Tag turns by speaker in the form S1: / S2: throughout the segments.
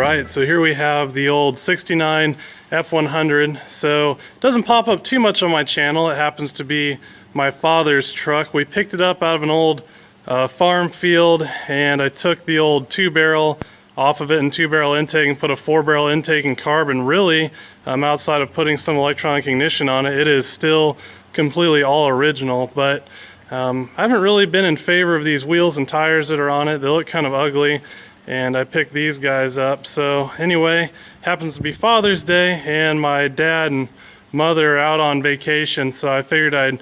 S1: Alright, so here we have the old 69 F100. So it doesn't pop up too much on my channel. It happens to be my father's truck. We picked it up out of an old farm field, and I took the old 2-barrel off of it and 2-barrel intake and put a 4-barrel intake and carb, and really outside of putting some electronic ignition on it, it is still completely all original. But I haven't really been in favor of these wheels and tires that are on it. They look kind of ugly, and I picked these guys up. So anyway, happens to be Father's Day, and my dad and mother are out on vacation, so I figured I'd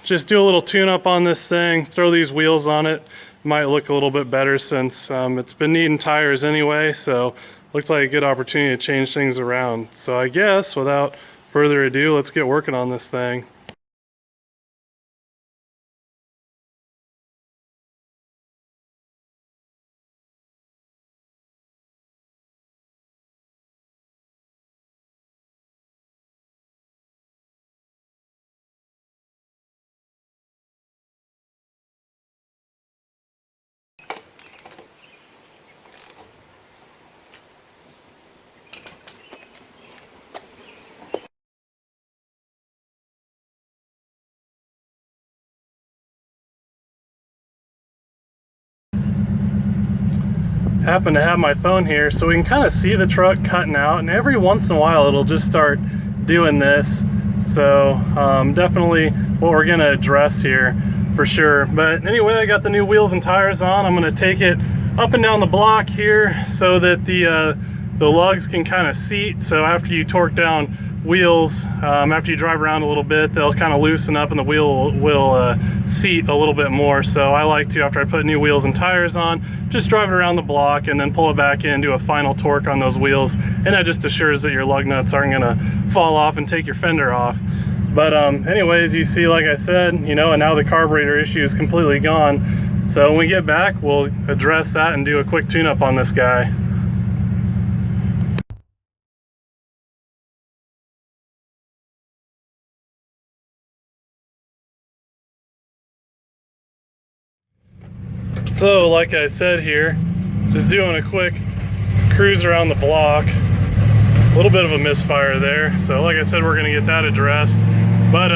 S1: just do a little tune-up on this thing, throw these wheels on it. Might look a little bit better since it's been needing tires anyway, so looked like a good opportunity to change things around. So I guess without further ado, let's get working on this thing. Happen to have my phone here so we can kind of see the truck cutting out, and every once in a while it'll just start doing this. So definitely what we're gonna address here for sure. But anyway, I got the new wheels and tires on. I'm gonna take it up and down the block here so that the lugs can kind of seat. So after you torque down wheels, after you drive around a little bit, they'll kind of loosen up and the wheel will seat a little bit more. So I like to, after I put new wheels and tires on, just drive it around the block and then pull it back in, do a final torque on those wheels, and that just assures that your lug nuts aren't gonna fall off and take your fender off. But anyways, you see, like I said, you know, and now the carburetor issue is completely gone. So when we get back, we'll address that and do a quick tune-up on this guy. So like I said here, just doing a quick cruise around the block. A little bit of a misfire there, so like I said, we're gonna get that addressed. But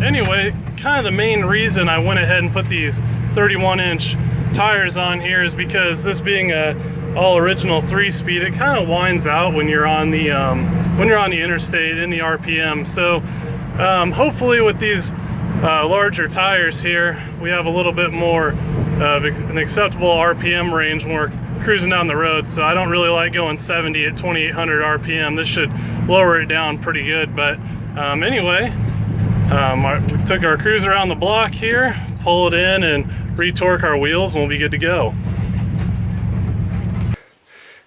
S1: anyway, kind of the main reason I went ahead and put these 31-inch tires on here is because this being a all original 3-speed, it kind of winds out when you're on the interstate in the RPM. So hopefully with these larger tires here, we have a little bit more of an acceptable RPM range when we're cruising down the road. So I don't really like going 70 at 2800 RPM. This should lower it down pretty good. But anyway, we took our cruise around the block here, pull it in and re-torque our wheels, and we'll be good to go.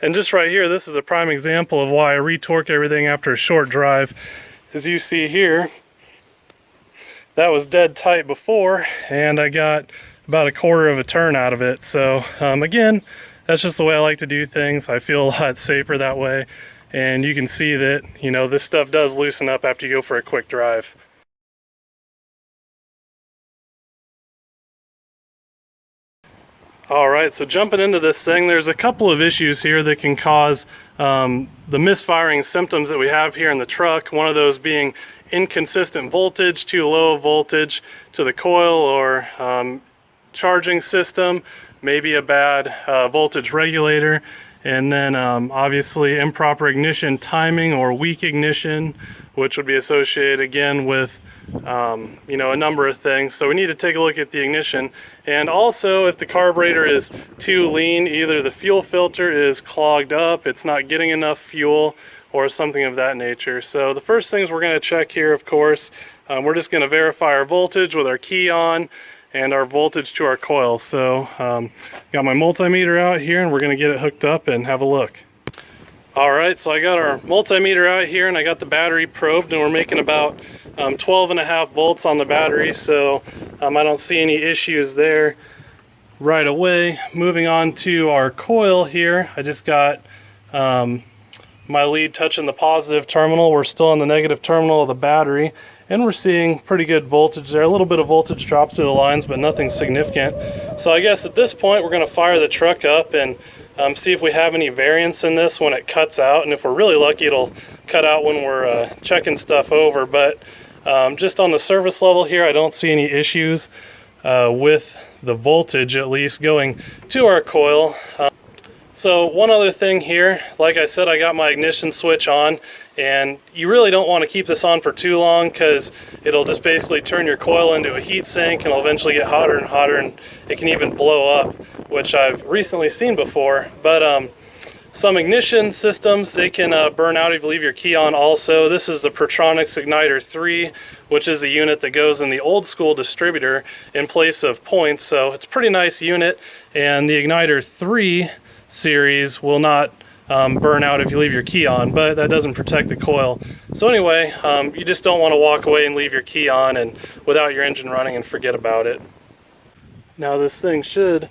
S1: And just right here, this is a prime example of why I re-torque everything after a short drive. As you see here, that was dead tight before, and I got about 1/4 of a turn out of it. So again, that's just the way I like to do things. I feel a lot safer that way, and you can see that, you know, this stuff does loosen up after you go for a quick drive. All right, so jumping into this thing, there's a couple of issues here that can cause the misfiring symptoms that we have here in the truck. One of those being inconsistent voltage, too low voltage to the coil or charging system, maybe a bad voltage regulator, and then obviously improper ignition timing or weak ignition, which would be associated again with you know, a number of things. So we need to take a look at the ignition, and also if the carburetor is too lean, either the fuel filter is clogged up, it's not getting enough fuel, or something of that nature. So the first things we're going to check here, of course, we're just going to verify our voltage with our key on and our voltage to our coil. So got my multimeter out here, and we're going to get it hooked up and have a look. Alright, so I got our multimeter out here and I got the battery probed, and we're making about 12.5 volts on the battery, so I don't see any issues there right away. Moving on to our coil here, I just got my lead touching the positive terminal. We're still on the negative terminal of the battery, and we're seeing pretty good voltage there. A little bit of voltage drops through the lines, but nothing significant. So I guess at this point we're going to fire the truck up and see if we have any variance in this when it cuts out, and if we're really lucky it'll cut out when we're checking stuff over. But just on the surface level here, I don't see any issues with the voltage, at least going to our coil. So one other thing here, like I said, I got my ignition switch on, and you really don't want to keep this on for too long because it'll just basically turn your coil into a heat sink and it'll eventually get hotter and hotter, and it can even blow up, which I've recently seen before. But some ignition systems, they can burn out if you leave your key on also. This is the Pertronix Igniter 3, which is the unit that goes in the old school distributor in place of points. So it's a pretty nice unit, and the Igniter 3 series will not burn out if you leave your key on, but that doesn't protect the coil. So anyway, you just don't want to walk away and leave your key on and without your engine running and forget about it. Now this thing should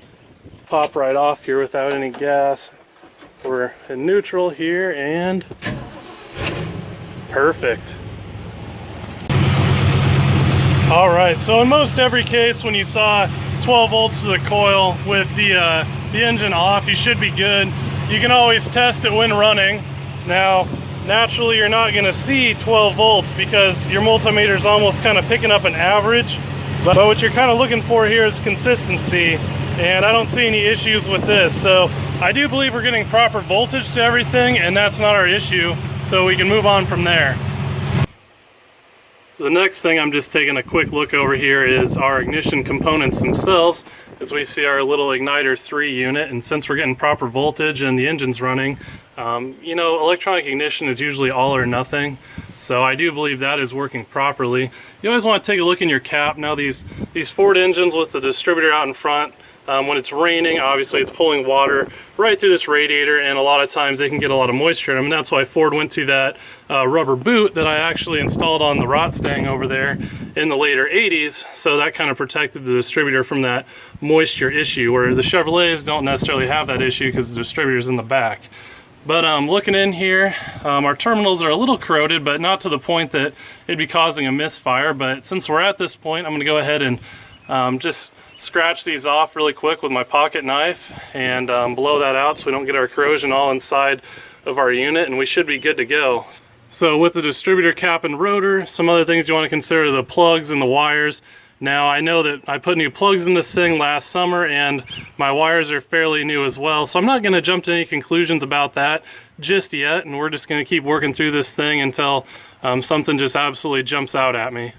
S1: pop right off here without any gas. We're in neutral here, and perfect. All right, so in most every case when you saw 12 volts to the coil with the engine off, you should be good. You can always test it when running. Now, naturally you're not gonna see 12 volts because your multimeter is almost kind of picking up an average. But what you're kind of looking for here is consistency, and I don't see any issues with this. So I do believe we're getting proper voltage to everything, and that's not our issue. So we can move on from there. The next thing I'm just taking a quick look over here is our ignition components themselves. As we see our little Igniter 3 unit, and since we're getting proper voltage and the engine's running, you know, electronic ignition is usually all or nothing. So I do believe that is working properly. You always want to take a look in your cap. Now these Ford engines with the distributor out in front, when it's raining, obviously it's pulling water right through this radiator, and a lot of times they can get a lot of moisture in them, and that's why Ford went to that rubber boot that I actually installed on the rot stang over there in the later 80s, so that kind of protected the distributor from that moisture issue, where the Chevrolets don't necessarily have that issue because the distributor's in the back. But looking in here, our terminals are a little corroded, but not to the point that it'd be causing a misfire. But since we're at this point, I'm going to go ahead and just scratch these off really quick with my pocket knife and blow that out so we don't get our corrosion all inside of our unit, and we should be good to go. So with the distributor cap and rotor, some other things you want to consider: the plugs and the wires. Now I know that I put new plugs in this thing last summer, and my wires are fairly new as well, so I'm not going to jump to any conclusions about that just yet, and we're just going to keep working through this thing until something just absolutely jumps out at me.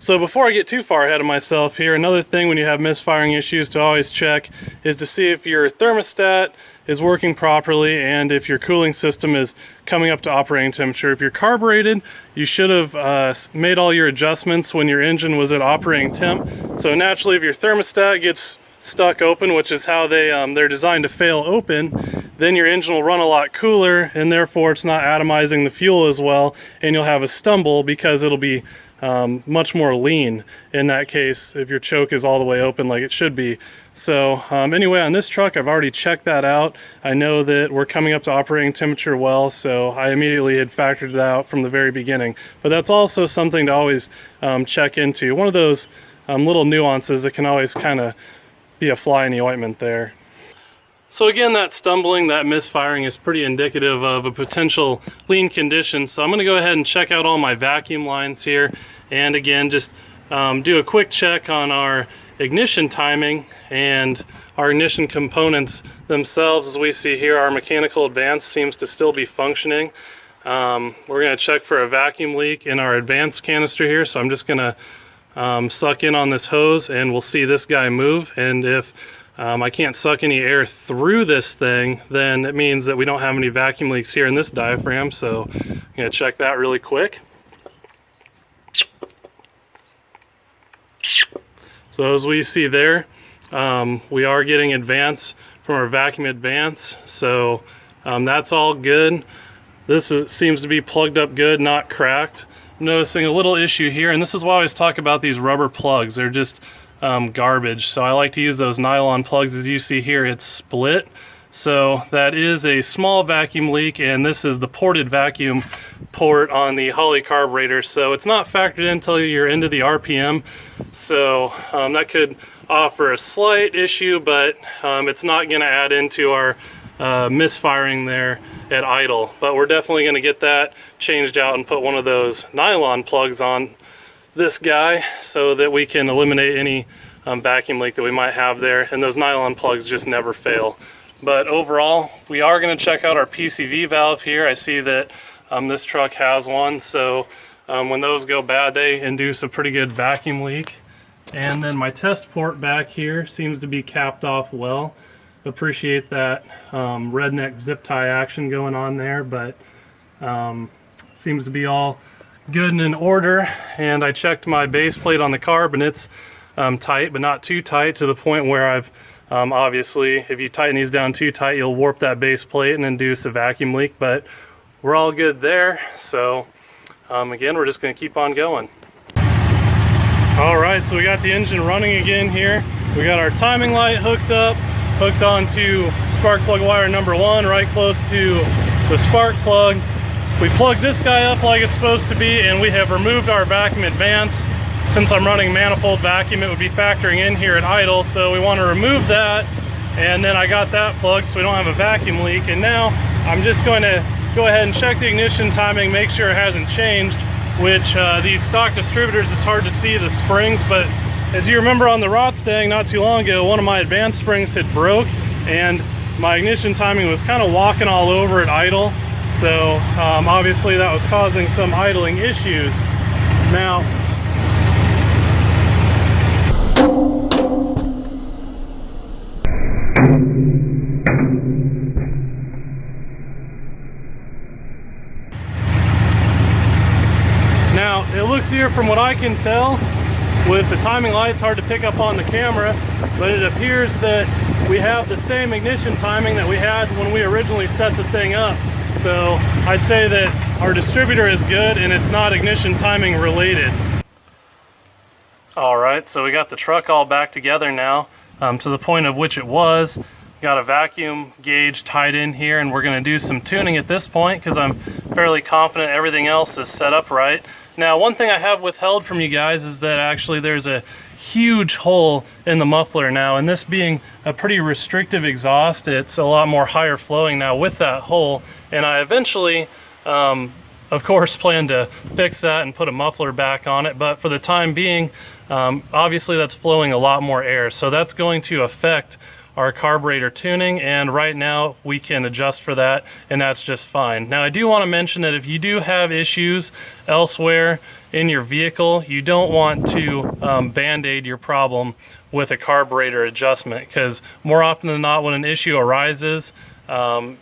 S1: So before I get too far ahead of myself here, another thing when you have misfiring issues to always check is to see if your thermostat is working properly and if your cooling system is coming up to operating temperature. If you're carbureted, you should have made all your adjustments when your engine was at operating temp. So naturally, if your thermostat gets stuck open, which is how they're designed to fail open, then your engine will run a lot cooler, and therefore it's not atomizing the fuel as well, and you'll have a stumble because it'll be much more lean in that case if your choke is all the way open like it should be. So anyway, on this truck I've already checked that out. I know that we're coming up to operating temperature well, so I immediately had factored it out from the very beginning. But that's also something to always check into. One of those little nuances that can always kind of be a fly in the ointment there. So again, that stumbling, that misfiring is pretty indicative of a potential lean condition. So I'm going to go ahead and check out all my vacuum lines here, and again just do a quick check on our ignition timing and our ignition components themselves. As we see here, our mechanical advance seems to still be functioning. We're going to check for a vacuum leak in our advance canister here, so I'm just going to suck in on this hose and we'll see this guy move, and if I can't suck any air through this thing, then it means that we don't have any vacuum leaks here in this diaphragm. So I'm going to check that really quick. So as we see there, we are getting advance from our vacuum advance, so that's all good. This seems to be plugged up good, not cracked. I'm noticing a little issue here, and this is why I always talk about these rubber plugs. They're just garbage, so I like to use those nylon plugs. As you see here, it's split, So that is a small vacuum leak, and this is the ported vacuum port on the Holley carburetor. So it's not factored in until you're into the RPM. So that could offer a slight issue, but it's not going to add into our misfiring there at idle. But we're definitely going to get that changed out and put one of those nylon plugs on this guy so that we can eliminate any vacuum leak that we might have there. And those nylon plugs just never fail. But overall, we are going to check out our PCV valve here. I see that this truck has one, so when those go bad, they induce a pretty good vacuum leak. And then my test port back here seems to be capped off well. Appreciate that redneck zip tie action going on there, but seems to be all good and in order. And I checked my base plate on the carb, and it's tight, but not too tight to the point where I've obviously, if you tighten these down too tight, you'll warp that base plate and induce a vacuum leak, but we're all good there. So again, we're just going to keep on going. All right, so we got the engine running again here. We got our timing light hooked onto spark plug wire number 1, right close to the spark plug. We plugged this guy up like it's supposed to be, and we have removed our vacuum advance. Since I'm running manifold vacuum, it would be factoring in here at idle, so we want to remove that. And then I got that plugged so we don't have a vacuum leak. And now I'm just going to go ahead and check the ignition timing, make sure it hasn't changed, which these stock distributors, it's hard to see the springs, but as you remember on the rot stang not too long ago, one of my advanced springs had broke, and my ignition timing was kind of walking all over at idle. So obviously that was causing some idling issues. Now, it looks here, from what I can tell, with the timing light, it's hard to pick up on the camera, but it appears that we have the same ignition timing that we had when we originally set the thing up. So I'd say that our distributor is good and it's not ignition timing related. All right, so we got the truck all back together now to the point of which it was. Got a vacuum gauge tied in here, and we're going to do some tuning at this point because I'm fairly confident everything else is set up right. Now, one thing I have withheld from you guys is that actually there's a huge hole in the muffler now, and this being a pretty restrictive exhaust, it's a lot more higher flowing now with that hole, and I eventually of course plan to fix that and put a muffler back on it, but for the time being obviously that's flowing a lot more air, so that's going to affect our carburetor tuning, and right now we can adjust for that, and that's just fine. Now I do want to mention that if you do have issues elsewhere in your vehicle, you don't want to band-aid your problem with a carburetor adjustment, because more often than not when an issue arises,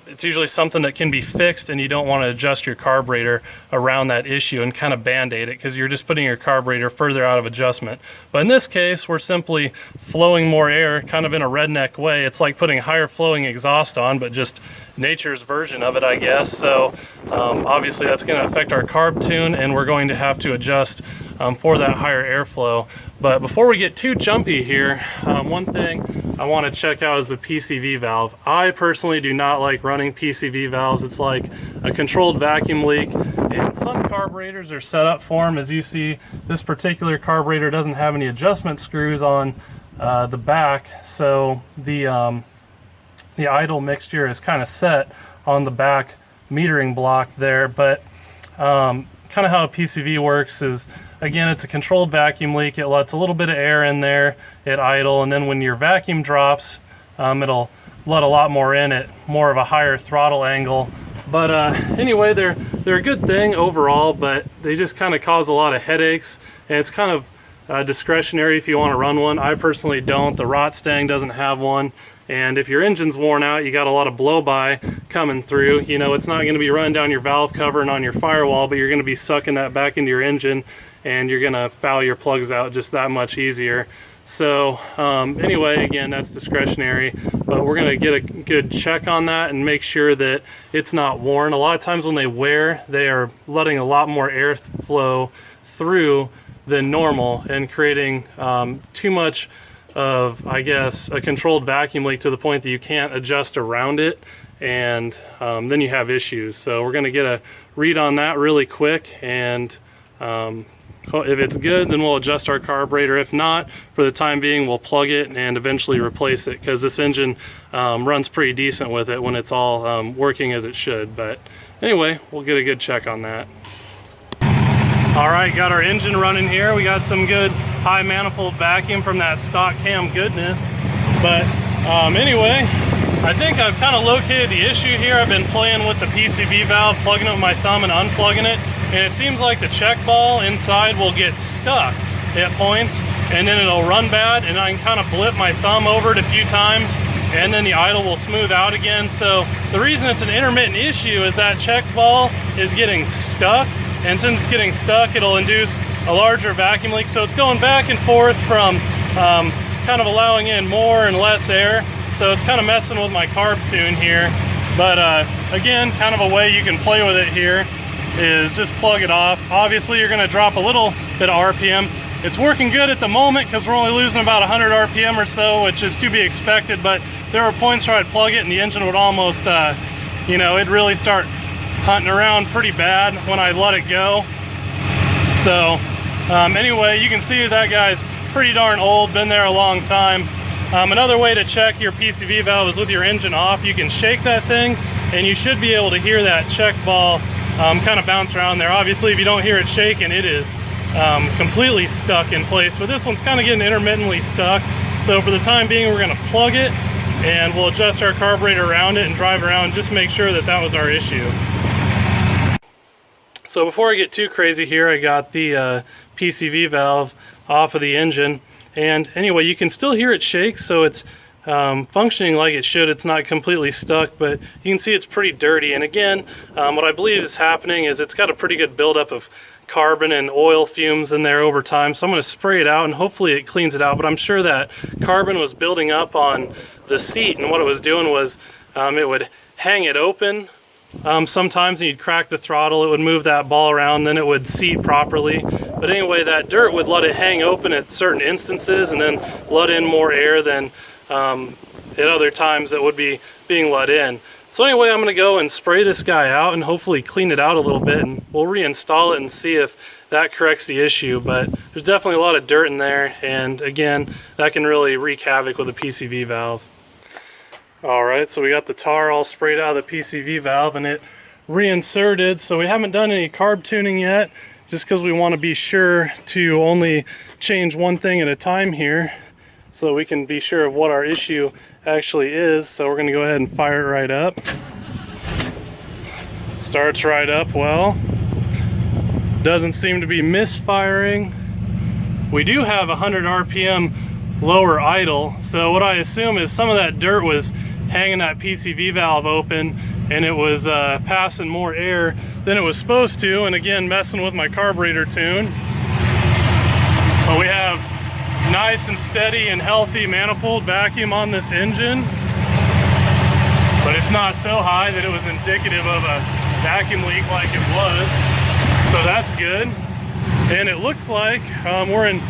S1: it's usually something that can be fixed, and you don't want to adjust your carburetor around that issue and kind of band-aid it, because you're just putting your carburetor further out of adjustment. But in this case, we're simply flowing more air kind of in a redneck way. It's like putting higher flowing exhaust on, but just nature's version of it, I guess. So obviously that's going to affect our carb tune, and we're going to have to adjust for that higher airflow. But before we get too jumpy here, one thing I want to check out is the PCV valve. I personally do not like running PCV valves. It's like a controlled vacuum leak, and some carburetors are set up for them. As you see, this particular carburetor doesn't have any adjustment screws on the back, so the idle mixture is kind of set on the back metering block there. But kind of how a PCV works is, again, it's a controlled vacuum leak. It lets a little bit of air in there at idle, and then when your vacuum drops, it'll let a lot more in at more of a higher throttle angle. But anyway, they're a good thing overall, but they just kind of cause a lot of headaches, and it's kind of discretionary if you want to run one. I personally don't. The rot stang doesn't have one, and if your engine's worn out, you got a lot of blow-by coming through. You know, it's not going to be running down your valve cover and on your firewall, but you're going to be sucking that back into your engine, and you're going to foul your plugs out just that much easier. So anyway, again, that's discretionary, but we're going to get a good check on that and make sure that it's not worn. A lot of times when they wear, they are letting a lot more air flow through than normal and creating too much of, I guess, a controlled vacuum leak to the point that you can't adjust around it, and then you have issues. So we're going to get a read on that really quick, and if it's good, then we'll adjust our carburetor. If not, for the time being, we'll plug it and eventually replace it, because this engine runs pretty decent with it when it's all working as it should. But anyway, we'll get a good check on that. All right, got our engine running here. We got some good high manifold vacuum from that stock cam goodness. But anyway, I think I've kind of located the issue here. I've been playing with the Pcv valve, plugging it with my thumb and unplugging it, and it seems like the check ball inside will get stuck at points, and then it'll run bad, and I can kind of blip my thumb over it a few times, and then the idle will smooth out again. So the reason it's an intermittent issue is that check ball is getting stuck, and since it's getting stuck, it'll induce a larger vacuum leak. So it's going back and forth from kind of allowing in more and less air. So it's kind of messing with my carb tune here. But again, kind of a way you can play with it here is just plug it off. Obviously, you're going to drop a little bit of RPM. It's working good at the moment because we're only losing about 100 RPM or so, which is to be expected. But there were points where I'd plug it and the engine would almost, you know, it'd really start hunting around pretty bad when I let it go. So anyway, you can see that guy's pretty darn old, been there a long time. Another way to check your Pcv valve is with your engine off. You can shake that thing and you should be able to hear that check ball kind of bounce around there. Obviously, if you don't hear it shaking, it is completely stuck in place, but this one's kind of getting intermittently stuck. So for the time being, we're going to plug it and we'll adjust our carburetor around it and drive around, just make sure that that was our issue. So before I get too crazy here, I got the Pcv valve off of the engine, and anyway, you can still hear it shake, so it's functioning like it should. It's not completely stuck, but you can see it's pretty dirty. And again, what I believe is happening is it's got a pretty good buildup of carbon and oil fumes in there over time. So I'm going to spray it out and hopefully it cleans it out, but I'm sure that carbon was building up on the seat, and what it was doing was it would hang it open sometimes, and you'd crack the throttle, it would move that ball around, then it would seat properly. But anyway, that dirt would let it hang open at certain instances and then let in more air than at other times that would be being let in. So anyway, I'm going to go and spray this guy out and hopefully clean it out a little bit, and we'll reinstall it and see if that corrects the issue. But there's definitely a lot of dirt in there, and again, that can really wreak havoc with a Pcv valve. Alright, so we got the tar all sprayed out of the Pcv valve and it reinserted. So we haven't done any carb tuning yet, just because we want to be sure to only change one thing at a time here, so we can be sure of what our issue actually is. So we're going to go ahead and fire it right up. Starts right up well. Doesn't seem to be misfiring. We do have 100 RPM lower idle, so what I assume is some of that dirt was hanging that Pcv valve open and it was passing more air than it was supposed to, and again messing with my carburetor tune. But we have nice and steady and healthy manifold vacuum on this engine, but it's not so high that it was indicative of a vacuum leak like it was, so that's good. And it looks like we're in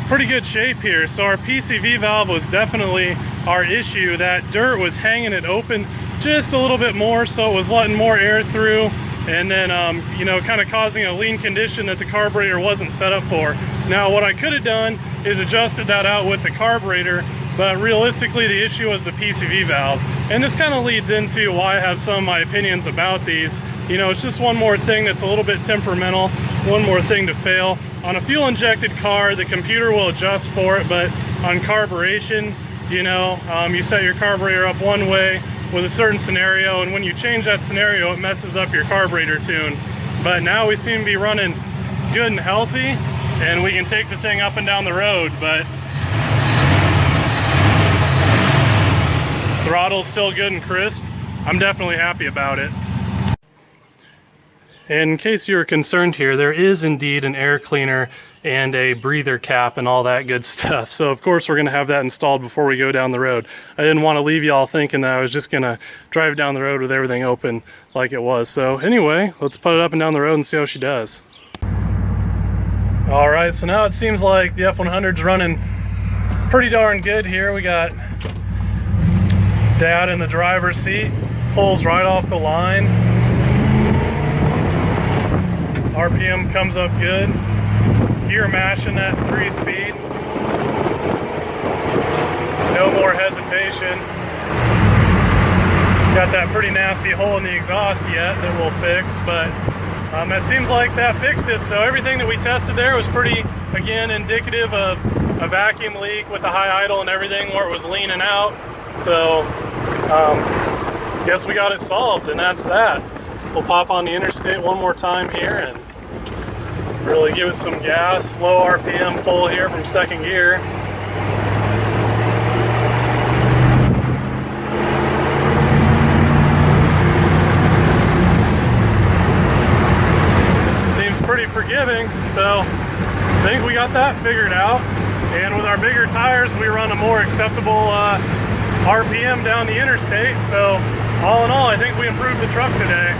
S1: pretty good shape here. So our Pcv valve was definitely our issue. That dirt was hanging it open just a little bit more, so it was letting more air through, and then you know, kind of causing a lean condition that the carburetor wasn't set up for. Now what I could have done is adjusted that out with the carburetor, but realistically the issue was the Pcv valve. And this kind of leads into why I have some of my opinions about these. You know, it's just one more thing that's a little bit temperamental, one more thing to fail. On a fuel injected car, the computer will adjust for it, but on carburation, you know, you set your carburetor up one way with a certain scenario, and when you change that scenario, it messes up your carburetor tune. But now we seem to be running good and healthy, and we can take the thing up and down the road, but throttle's still good and crisp. I'm definitely happy about it. And in case you were concerned here, there is indeed an air cleaner and a breather cap and all that good stuff. So of course we're going to have that installed before we go down the road. I didn't want to leave y'all thinking that I was just going to drive down the road with everything open like it was. So anyway, let's put it up and down the road and see how she does. Alright, so now it seems like the F100's running pretty darn good here. We got Dad in the driver's seat, pulls right off the line. RPM comes up good. Gear mashing at 3-speed. No more hesitation. Got that pretty nasty hole in the exhaust yet that we'll fix, but it seems like that fixed it. So everything that we tested there was pretty, again, indicative of a vacuum leak with the high idle and everything where it was leaning out. So guess we got it solved, and that's that. We'll pop on the interstate one more time here and really give it some gas. Low RPM pull here from second gear. Seems pretty forgiving, so I think we got that figured out. And with our bigger tires, we run a more acceptable RPM down the interstate. So all in all, I think we improved the truck today.